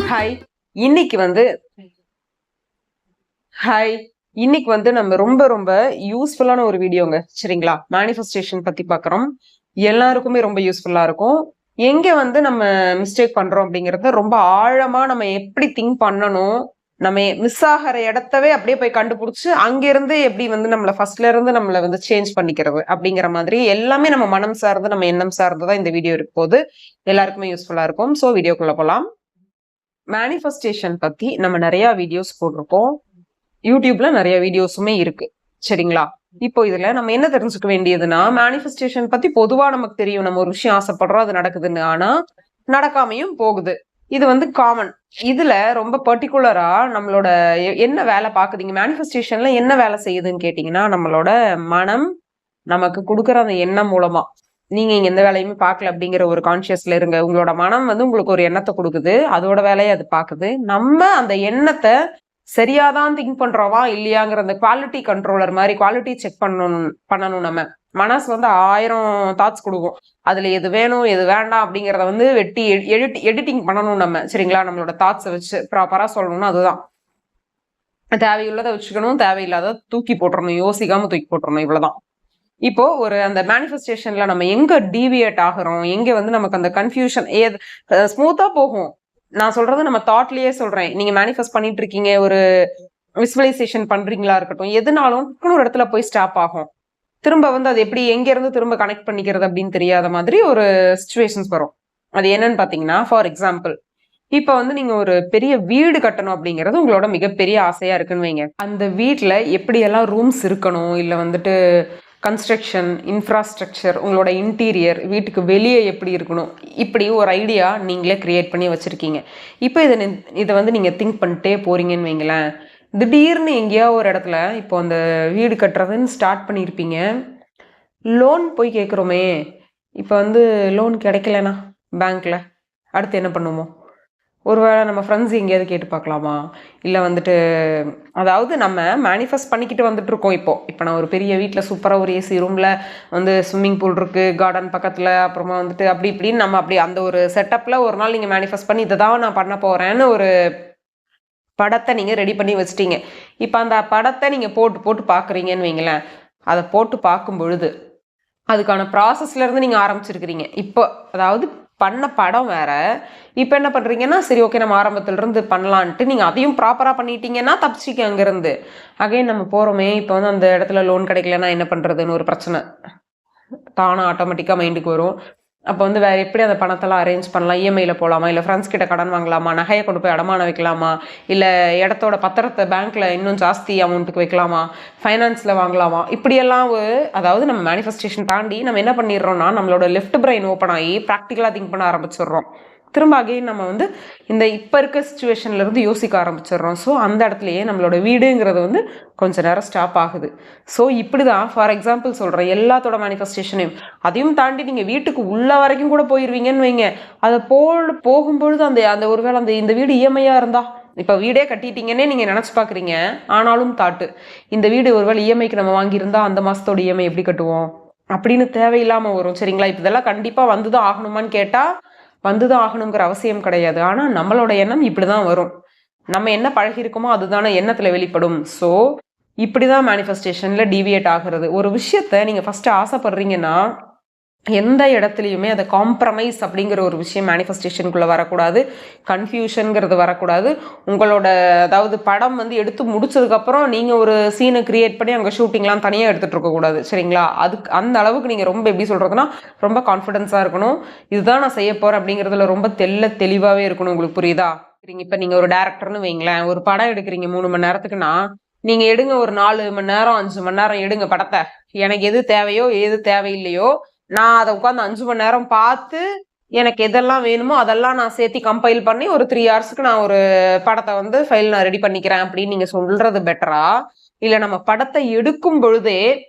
Hi இன்னைக்கு வந்து hi இன்னைக்கு வந்து நம்ம ரொம்ப ரொம்ப யூஸ்ஃபுல்லான ஒரு வீடியோங்க. சரிங்களா? மேனிஃபெஸ்டேஷன் பத்தி பார்க்குறோம். எல்லாருக்குமே ரொம்ப யூஸ்ஃபுல்லா இருக்கும். எங்க வந்து நம்ம மிஸ்டேக் பண்றோம் அப்படிங்கறத ரொம்ப ஆழமா நம்ம எப்படி திங்க் பண்ணணும், நம்ம மிஸ் ஆகிற இடத்தவே அப்படியே போய் கண்டுபிடிச்சு அங்கிருந்து எப்படி வந்து நம்மள ஃபர்ஸ்ட்ல இருந்து நம்மள வந்து சேஞ்ச் பண்ணிக்கிறது அப்படிங்கிற மாதிரி எல்லாமே நம்ம மனம் சார்ந்து நம்ம எண்ணம் சார்ந்து தான் இந்த வீடியோ இருக்க போது. எல்லாருக்குமே யூஸ்ஃபுல்லா இருக்கும். ஸோ வீடியோக்குள்ள போலாம். மேனிஃபெஸ்டேஷன் பத்தி நம்ம நிறைய வீடியோஸ் போட்டிருக்கோம். யூடியூப்ல நிறைய வீடியோஸுமே இருக்கு. சரிங்களா? இப்போ இதுல நம்ம என்ன தெரிஞ்சுக்க வேண்டியதுன்னா, மேனிஃபெஸ்டேஷன் பத்தி பொதுவா நமக்கு தெரியும். நம்ம ஒரு விஷயம் ஆசைப்படுறோம், அது நடக்குதுன்னு. ஆனா நடக்காமையும் போகுது. இது வந்து காமன். இதுல ரொம்ப பர்ட்டிகுலரா நம்மளோட என்ன வேலை பாக்குதுங்க, மேனிஃபெஸ்டேஷன்ல என்ன வேலை செய்யுதுன்னு கேட்டீங்கன்னா, நம்மளோட மனம் நமக்கு கொடுக்குற அந்த எண்ணம் மூலமா, நீங்க இங்க எந்த வேலையுமே பார்க்கல அப்படிங்கிற ஒரு கான்சியஸ்ல இருங்க. உங்களோட மனம் வந்து உங்களுக்கு ஒரு எண்ணத்தை கொடுக்குது. அதோட வேலையை அது பாக்குது. நம்ம அந்த எண்ணத்தை சரியாதான் திங்க் பண்றோமா இல்லையாங்கிற அந்த குவாலிட்டி கண்ட்ரோலர் மாதிரி குவாலிட்டி செக் பண்ணணும் நம்ம. மனசு வந்து 1000 தாட்ஸ் கொடுக்கும். அதுல எது வேணும் எது வேண்டாம் அப்படிங்கறத வந்து வெட்டி எடிட்டிங் பண்ணணும் நம்ம. சரிங்களா? நம்மளோட தாட்ஸை வச்சு ப்ராப்பரா சொல்லணும்னா அதுதான். தேவையுள்ளதை வச்சுக்கணும், தேவையில்லாத தூக்கி போட்டுறணும், யோசிக்காம தூக்கி போட்டுறணும். இவ்வளவுதான். இப்போ ஒரு அந்த மேனிஃபெஸ்டேஷன்ல நம்ம எங்க டீவியேட் ஆகுறோம், எங்க வந்து நமக்கு அந்த கன்ஃபியூஷன் ஸ்மூத்தா போகும். நான் சொல்றது நம்ம தாட்லயே சொல்றேன். நீங்க மேனிஃபெஸ்ட் பண்ணிட்டு இருக்கீங்க, ஒரு விசுவலைசேஷன் பண்றீங்களா இருக்கட்டும், எதுனாலும் ஒரு இடத்துல போய் ஸ்டாப் ஆகும். திரும்ப வந்து அது எப்படி எங்க இருந்து திரும்ப கனெக்ட் பண்ணிக்கிறது அப்படின்னு தெரியாத மாதிரி ஒரு சிச்சுவேஷன்ஸ் வரும். அது என்னன்னு பாத்தீங்கன்னா, ஃபார் எக்ஸாம்பிள், இப்ப வந்து நீங்க ஒரு பெரிய வீடு கட்டணும் அப்படிங்கிறது உங்களோட மிகப்பெரிய ஆசையா இருக்குன்னு வைங்க. அந்த வீட்டுல எப்படியெல்லாம் ரூம்ஸ் இருக்கணும், இல்ல வந்துட்டு கன்ஸ்ட்ரக்ஷன், இன்ஃப்ராஸ்ட்ரக்சர், உங்களோட இன்டீரியர், வீட்டுக்கு வெளியே எப்படி இருக்கணும், இப்படி ஒரு ஐடியா நீங்களே கிரியேட் பண்ணி வச்சுருக்கீங்க. இப்போ இதை வந்து நீங்கள் திங்க் பண்ணிட்டே போகிறீங்கன்னு வைங்களேன். திடீர்னு எங்கேயோ ஒரு இடத்துல இப்போ அந்த வீடு கட்டுறதுன்னு ஸ்டார்ட் பண்ணியிருப்பீங்க. லோன் போய் கேட்குறோமே, இப்போ வந்து லோன் கிடைக்கலனா பேங்க்கில் அடுத்து என்ன பண்ணுவோம்? ஒருவேளை நம்ம ஃப்ரெண்ட்ஸ் எங்கேயாவது கேட்டு பார்க்கலாமா? இல்லை வந்துட்டு அதாவது நம்ம மேனிஃபெஸ்ட் பண்ணிக்கிட்டு வந்துட்டு இருக்கோம். இப்போ நான் ஒரு பெரிய வீட்டில் சூப்பராக ஒரு ஏசி ரூமில் வந்து ஸ்விம்மிங் பூல் இருக்குது, கார்டன் பக்கத்தில், அப்புறமா வந்துட்டு அப்படி இப்படின்னு நம்ம அப்படி அந்த ஒரு செட்டப்பில் ஒரு நாள் நீங்கள் மேனிஃபெஸ்ட் பண்ணி இதை தான் நான் பண்ண போகிறேன்னு ஒரு படத்தை நீங்கள் ரெடி பண்ணி வச்சிட்டீங்க. இப்போ அந்த படத்தை நீங்கள் போட்டு பார்க்குறீங்கன்னு வைங்களேன். அதை போட்டு பார்க்கும் பொழுது அதுக்கான ப்ராசஸ்லேருந்து நீங்கள் ஆரம்பிச்சிருக்கிறீங்க. இப்போ அதாவது பண்ண படம் வேற. இப்போ என்ன பண்றீங்கன்னா, சரி ஓகே நம்ம ஆரம்பத்துல இருந்து பண்ணலான்ட்டு நீங்க அதையும் ப்ராப்பரா பண்ணிட்டீங்கன்னா தப்பிச்சிக்க அங்கிருந்து. அகைன் நம்ம போறோமே, இப்போ வந்து அந்த இடத்துல லோன் கிடைக்கலன்னா என்ன பண்றதுன்னு ஒரு பிரச்சனை தானா ஆட்டோமேட்டிக்கா மைண்டுக்கு வரும். அப்போ வந்து வேற எப்படி அந்த பணத்தெல்லாம் அரேஞ்ச் பண்ணலாம்? இஎம்ஐல போகலாமா, இல்லை ஃப்ரெண்ட்ஸ் கிட்ட கடன் வாங்கலாமா, நகையை கொண்டு போய் அடமான வைக்கலாமா, இல்லை இடத்தோட பத்திரத்தை பேங்க்ல இன்னும் ஜாஸ்தி அமௌண்ட்டுக்கு வைக்கலாமா, ஃபைனான்ஸ்ல வாங்கலாமா, இப்படியெல்லாம் அதாவது நம்ம மேனிஃபெஸ்டேஷன் தாண்டி நம்ம என்ன பண்ணிடுறோம்னா, நம்மளோட லெஃப்ட் பிரெயின் ஓப்பன் ஆகி ப்ராக்டிக்கலா திங்க் பண்ண ஆரம்பிச்சிடுறோம். திரும்ப அகைன் நம்ம வந்து இந்த இப்போ இருக்க சுச்சுவேஷன்ல இருந்து யோசிக்க ஆரம்பிச்சிடுறோம். ஸோ அந்த இடத்துலயே நம்மளோட வீடுங்கிறது வந்து கொஞ்ச நேரம் ஸ்டாப் ஆகுது. ஸோ இப்படிதான் ஃபார் எக்ஸாம்பிள் சொல்றேன், எல்லாத்தோட மேனிஃபெஸ்டேஷனையும். அதையும் தாண்டி நீங்க வீட்டுக்கு உள்ள வரைக்கும் கூட போயிருவீங்கன்னு வைங்க. அதை போகும்பொழுது அந்த அந்த ஒருவேளை அந்த இந்த வீடு இஎம்ஐயா இருந்தா, இப்போ வீடே கட்டிட்டீங்கன்னே நீங்க நினைச்சு பாக்குறீங்க. ஆனாலும் தாட்டு, இந்த வீடு ஒருவேளை இஎம்ஐக்கு நம்ம வாங்கியிருந்தா அந்த மாசத்தோட இஎம்ஐ எப்படி கட்டுவோம் அப்படின்னு தேவையில்லாம வரும். சரிங்களா? இப்போ இதெல்லாம் கண்டிப்பா வந்துதான் ஆகணுமான்னு கேட்டா வந்துதான் ஆகணுங்கிற அவசியம் கிடையாது. ஆனா நம்மளோட எண்ணம் இப்படிதான் வரும். நம்ம என்ன பழகிருக்கோமோ அதுதானே எண்ணத்துல வெளிப்படும். ஸோ இப்படிதான் மேனிஃபெஸ்டேஷன்ல டீவியேட் ஆகுறது. ஒரு விஷயத்த நீங்க ஃபர்ஸ்ட் ஆசைப்படுறீங்கன்னா எந்த இடத்துலையுமே அதை காம்ப்ரமைஸ் அப்படிங்கிற ஒரு விஷயம் மேனிஃபெஸ்டேஷனுக்குள்ள வரக்கூடாது. கன்ஃபியூஷனுங்கிறது வரக்கூடாது. உங்களோட அதாவது படம் வந்து எடுத்து முடிச்சதுக்கப்புறம் நீங்கள் ஒரு சீனை கிரியேட் பண்ணி அங்கே ஷூட்டிங்லாம் தனியாக எடுத்துகிட்டு இருக்கக்கூடாது. சரிங்களா? அதுக்கு அந்த அளவுக்கு நீங்கள் ரொம்ப எப்படி சொல்கிறதுனா ரொம்ப கான்ஃபிடென்ஸாக இருக்கணும். இதுதான் நான் செய்ய போகிறேன் அப்படிங்கிறதுல ரொம்ப தெளிவாகவே இருக்கணும். உங்களுக்கு புரியுதா? சரிங்க. இப்போ நீங்கள் ஒரு டேரக்டர்னு வைங்களேன், ஒரு படம் எடுக்கிறீங்க 3 மணி நேரத்துக்குன்னா, நீங்கள் எடுங்க ஒரு 4 மணி நேரம் 5 மணி நேரம் எடுங்க படத்தை. எனக்கு எது தேவையோ எது தேவையில்லையோ நான் அதை உட்காந்து 5 மணி நேரம் பார்த்து எனக்கு எதெல்லாம் வேணுமோ அதெல்லாம் நான் சேர்த்து கம்பைல் பண்ணி ஒரு 3 ஹவர்ஸ்க்கு நான் ஒரு படத்தை வந்து ஃபைல் நான் ரெடி பண்ணிக்கிறேன் அப்படின்னு நீங்க சொல்றது பெட்டரா? இல்ல நம்ம படத்தை எடுக்கும் பொழுதே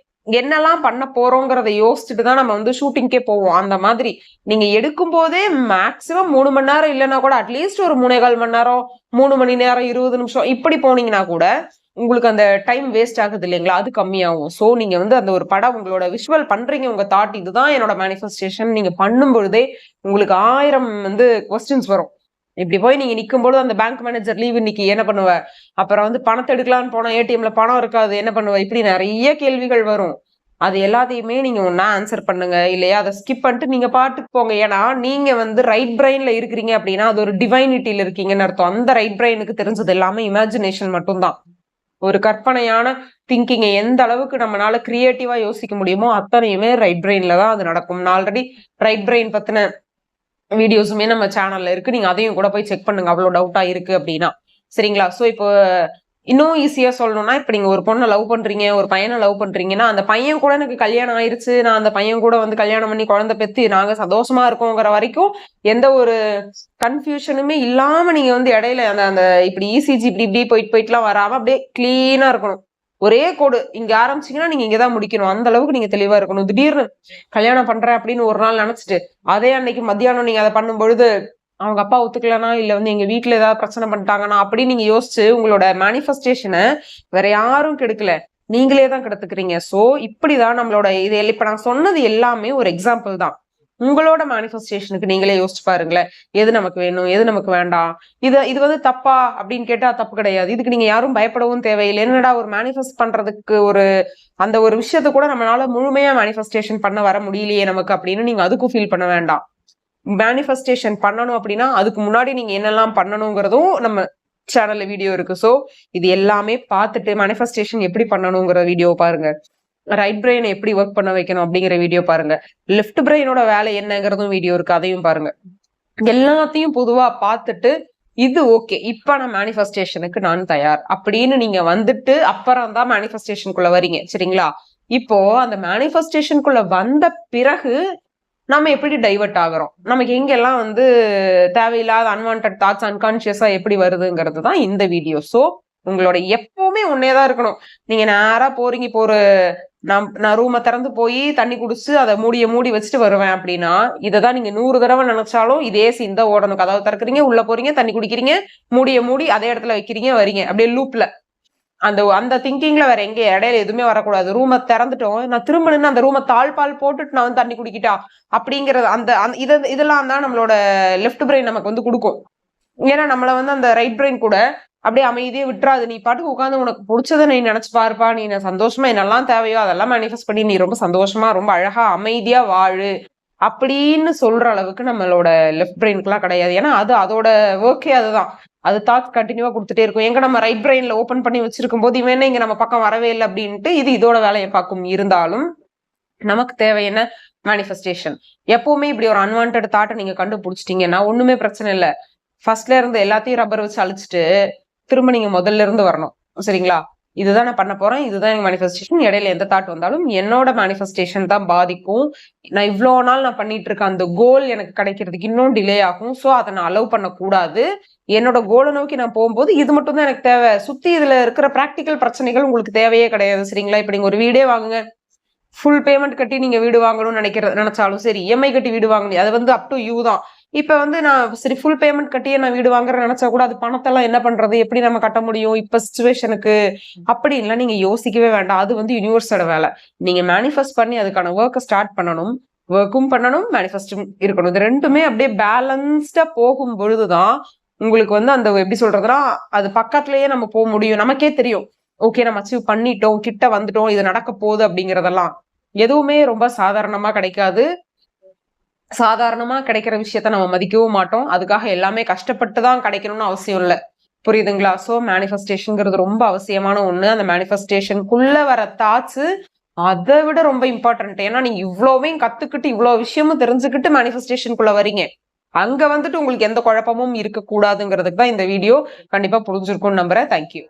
என்னெல்லாம் பண்ண போறோங்கிறத யோசிச்சுட்டு தான் நம்ம வந்து ஷூட்டிங்கே போவோம். அந்த மாதிரி நீங்க எடுக்கும் போதே மேக்சிமம் 3 மணி நேரம் இல்லைன்னா கூட அட்லீஸ்ட் ஒரு 3.25 மணி நேரம், 3 மணி நேரம், 20 நிமிஷம் இப்படி போனீங்கன்னா கூட உங்களுக்கு அந்த டைம் வேஸ்ட் ஆகுது இல்லைங்களா, அது கம்மியாகும். சோ நீங்க வந்து அந்த ஒரு படம் உங்களோட விஷுவல் பண்றீங்க, உங்க தாட் இதுதான் என்னோட மேனிஃபெஸ்டேஷன் நீங்க பண்ணும் பொழுதே உங்களுக்கு 1000 வந்து கொஸ்டின்ஸ் வரும். இப்படி போய் நீங்க நிக்கும்போது அந்த பேங்க் மேனேஜர் லீவ் இன்னைக்கு என்ன பண்ணுவ? அப்புறம் வந்து பணத்தை எடுக்கலான்னு போனா ஏடிஎம்ல பணம் இருக்காது என்ன பண்ணுவ? இப்படி நிறைய கேள்விகள் வரும். அது எல்லாத்தையுமே நீங்க ஒண்ணா ஆன்சர் பண்ணுங்க. இல்லையா அதை ஸ்கிப் பண்ணிட்டு நீங்க பாட்டுக்கு போங்க. ஏன்னா நீங்க வந்து ரைட் பிரெயின்ல இருக்கிறீங்க அப்படின்னா அது ஒரு டிவைனிட்டியில இருக்கீங்கன்னு அர்த்தம். அந்த ரைட் பிரெயினுக்கு தெரிஞ்சது எல்லாமே இமேஜினேஷன் மட்டும்தான். ஒரு கற்பனையான திங்கிங்கை எந்த அளவுக்கு நம்மளால கிரியேட்டிவா யோசிக்க முடியுமோ அத்தனையுமே ரைட் பிரெயின்ல தான் அது நடக்கும். நான் ஆல்ரெடி ரைட் பிரெயின் பத்தின வீடியோஸுமே நம்ம சேனல்ல இருக்கு. நீங்க அதையும் கூட போய் செக் பண்ணுங்க. அவ்வளவு டவுட்டா இருக்கு அப்படின்னா. சரிங்களா? சோ இப்போ இன்னும் ஈஸியா சொல்லணும்னா, இப்ப நீங்க ஒரு பொண்ணை லவ் பண்றீங்க, ஒரு பையனை லவ் பண்றீங்கன்னா, அந்த பையன் கூட எனக்கு கல்யாணம் ஆயிருச்சு. நான் அந்த பையன் கூட வந்து கல்யாணம் பண்ணி குழந்தை பெத்து நாங்க சந்தோஷமா இருக்கோங்கிற வரைக்கும் எந்த ஒரு கன்ஃபியூஷனுமே இல்லாம நீங்க வந்து இடையில அந்த அந்த இப்படி இசிஜி இப்படி இப்படி போயிட்டுலாம் வராம அப்படியே கிளீனா இருக்கணும். ஒரே கோடு இங்க ஆரம்பிச்சீங்கன்னா நீங்க இங்கதான் முடிக்கணும். அந்த அளவுக்கு நீங்க தெளிவா இருக்கணும். திடீர்னு கல்யாணம் பண்றேன் அப்படின்னு ஒரு நாள் நினைச்சிட்டு அதே அன்னைக்கு மத்தியானம் நீங்க அதை பண்ணும் பொழுது அவங்க அப்பா ஒத்துக்கலனா இல்ல வந்து எங்க வீட்டுல ஏதாவது பிரச்சனை பண்ணிட்டாங்கன்னா அப்படின்னு நீங்க யோசிச்சு உங்களோட மேனிஃபெஸ்டேஷனை வேற யாரும் கெடுக்கல, நீங்களே தான் கெடுத்துக்கிறீங்க. சோ இப்படிதான் நம்மளோட இது இப்ப நான் சொன்னது எல்லாமே ஒரு எக்ஸாம்பிள் தான். உங்களோட மேனிஃபெஸ்டேஷனுக்கு நீங்களே யோசிச்சு பாருங்களேன். எது நமக்கு வேணும், எது நமக்கு வேண்டாம். இது வந்து தப்பா அப்படின்னு கேட்டா தப்பு கிடையாது. இதுக்கு நீங்க யாரும் பயப்படவும் தேவையில்லை. என்னடா ஒரு மேனிஃபெஸ்ட் பண்றதுக்கு ஒரு அந்த ஒரு விஷயத்த கூட நம்மளால முழுமையா மேனிஃபெஸ்டேஷன் பண்ண வர முடியலையே நமக்கு அப்படின்னு நீங்க அதுக்கும் ஃபீல் பண்ண வேண்டாம். மேனிஃபெஸ்டேஷன் பண்ணணும் அப்படின்னா அதுக்கு முன்னாடி நீங்க என்னெல்லாம் பண்ணணுங்கிறதும் நம்ம சேனல்ல வீடியோ இருக்கு. சோ இது எல்லாமே பார்த்துட்டு மேனிஃபெஸ்டேஷன் எப்படி பண்ணணுங்கிற வீடியோ பாருங்க. ரைட் பிரெயின் எப்படி ஒர்க் பண்ண வைக்கணும் அப்படிங்கிற வீடியோ பாருங்க. லெஃப்ட் பிரெயினோட வேலை என்னங்கிறதும் வீடியோ இருக்கு, அதையும் பாருங்க. எல்லாத்தையும் பொதுவா பார்த்துட்டு இது ஓகே, இப்ப நான் மேனிஃபெஸ்டேஷனுக்கு நான் தயார் அப்படின்னு நீங்க வந்துட்டு அப்புறம் தான் மேனிஃபெஸ்டேஷனுக்குள்ள வரீங்க. சரிங்களா? இப்போ அந்த மேனிஃபெஸ்டேஷனுக்குள்ள வந்த பிறகு நம்ம எப்படி டைவர்ட் ஆகுறோம், நமக்கு எங்கெல்லாம் வந்து தேவையில்லாத அன்வான்ட் தாட்ஸ் அன்கான்சியஸா எப்படி வருதுங்கிறது தான் இந்த வீடியோ. சோ உங்களோட எப்பவுமே ஒன்னேதான் இருக்கணும். நீங்க நேரா போறீங்க, இப்போ ஒரு நான் ரூமை திறந்து போய் தண்ணி குடிச்சு அதை மூடி வச்சுட்டு வருவேன் அப்படின்னா இதைதான் நீங்க 100 தடவை நினைச்சாலும் இதே சீன் தான் ஓடணும். கதவை திறக்கிறீங்க, உள்ள போறீங்க, தண்ணி குடிக்கிறீங்க, மூடி அதே இடத்துல வைக்கிறீங்க, வரீங்க, அப்படியே லூப்ல. அந்த அந்த திங்கிங்ல வேற எங்க இடையில எதுவுமே வரக்கூடாது. ரூமை திறந்துட்டோம், நான் திரும்ப நின்று அந்த ரூமை தாழ்பால் போட்டுட்டு நான் வந்து தண்ணி குடிக்கிட்டா அப்படிங்கறது அந்த இதெல்லாம் தான் நம்மளோட லெஃப்ட் பிரெயின் நமக்கு வந்து கொடுக்கும். ஏன்னா நம்மள வந்து அந்த ரைட் பிரெயின் கூட அப்படியே அமைதியே விட்டுறாது. நீ பாட்டுக்கு உட்காந்து உனக்கு பிடிச்சதை நீ நினைச்சு பாருப்பா, நீ சந்தோஷமா என்னெல்லாம் தேவையோ அதெல்லாம் மேனிஃபெஸ்ட் பண்ணி நீ ரொம்ப சந்தோஷமா ரொம்ப அழகா அமைதியா வாழு அப்படின்னு சொல்ற அளவுக்கு நம்மளோட லெஃப்ட் பிரெயினுக்குலாம் கிடையாது. ஏன்னா அது அதோட ஒர்க்கே அதுதான். அது தாட்ஸ் கண்டினியூவா கொடுத்துட்டே இருக்கும். எங்க நம்ம ரைட் பிரெயின்ல ஓபன் பண்ணி வச்சிருக்கும் போது இவன் இங்க நம்ம பக்கம் வரவே இல்லை அப்படின்ட்டு இது இதோட வேலையை பார்க்கும். இருந்தாலும் நமக்கு தேவை என்ன? மேனிஃபெஸ்டேஷன். எப்பவுமே இப்படி ஒரு அன்வான்ட் தாட்டை நீங்க கண்டுபிடிச்சிட்டீங்கன்னா ஒண்ணுமே பிரச்சனை இல்லை. ஃபர்ஸ்ட்ல இருந்து எல்லாத்தையும் ரப்பர் வச்சு அழிச்சிட்டு திரும்ப நீங்க முதல்ல இருந்து வரணும். சரிங்களா? இதுதான் நான் பண்ண போறேன், இதுதான் எங்க மேனிஃபெஸ்டேஷன். இடையில எந்த தாட் வந்தாலும் என்னோட மேனிஃபெஸ்டேஷன் தான் பாதிக்கும். நான் இவ்வளவு நாள் நான் பண்ணிட்டு இருக்க அந்த கோல் எனக்கு கிடைக்கிறதுக்கு இன்னும் டிலே ஆகும். சோ அதை நான் அலோவ் பண்ணக்கூடாது. என்னோட கோலை நோக்கி நான் போகும்போது இது மட்டும் தான் எனக்கு தேவை. சுத்தி இதுல இருக்கிற பிராக்டிக்கல் பிரச்சனைகள் உங்களுக்கு தேவையே கிடையாது. சரிங்களா? இப்ப நீங்க ஒரு வீடே வாங்குங்க, ஃபுல் பேமெண்ட் கட்டி நீங்க வீடு வாங்கணும்னு நினைச்சாலும் சரி, இஎம்ஐ கட்டி வீடு வாங்கணும், அது வந்து அப் டு யூ தான். இப்ப வந்து நான் சரி ஃபுல் பேமெண்ட் கட்டியே நான் வீடு வாங்குறேன்னு நினைச்சா கூட அது பணத்தெல்லாம் என்ன பண்றது, எப்படி நம்ம கட்ட முடியும் இப்ப சிச்சுவேஷனுக்கு அப்படின்லாம் நீங்க யோசிக்கவே வேண்டாம். அது வந்து யூனிவர்ஸோட வேலை. நீங்க மேனிஃபெஸ்ட் பண்ணி அதுக்கான ஒர்க்கை ஸ்டார்ட் பண்ணணும், ஒர்க்கும் பண்ணணும், மேனிஃபெஸ்டும் இருக்கணும். இது ரெண்டுமே அப்படியே பேலன்ஸ்டா போகும் பொழுதுதான் உங்களுக்கு வந்து அந்த எப்படி சொல்றதுன்னா அது பக்கத்துலயே நம்ம போக முடியும். நமக்கே தெரியும், ஓகே நம்ம அச்சீவ் பண்ணிட்டோம், கிட்ட வந்துட்டோம், இது நடக்க போகுது அப்படிங்கறதெல்லாம். எதுவுமே ரொம்ப சாதாரணமா கிடைக்காது. சாதாரணமா கிடைக்கிற விஷயத்த நம்ம மதிக்கவும் மாட்டோம். அதுக்காக எல்லாமே கஷ்டப்பட்டுதான் கிடைக்கணும்னு அவசியம் இல்லை. புரியுதுங்களா? சோ மேனிஃபெஸ்டேஷன்ங்கிறது ரொம்ப அவசியமான ஒண்ணு. அந்த மேனிஃபெஸ்டேஷனுக்குள்ள வர தாட்ஸ் அதை விட ரொம்ப இம்பார்ட்டன்ட். ஏன்னா நீங்க இவ்வளவையும் கத்துக்கிட்டு இவ்வளவு விஷயமும் தெரிஞ்சுக்கிட்டு மேனிஃபெஸ்டேஷனுக்குள்ள வரீங்க. அங்க வந்துட்டு உங்களுக்கு எந்த குழப்பமும் இருக்கக்கூடாதுங்கிறதுக்கு தான் இந்த வீடியோ. கண்டிப்பா புரிஞ்சிருக்கும்னு நம்புறேன். தேங்க்யூ.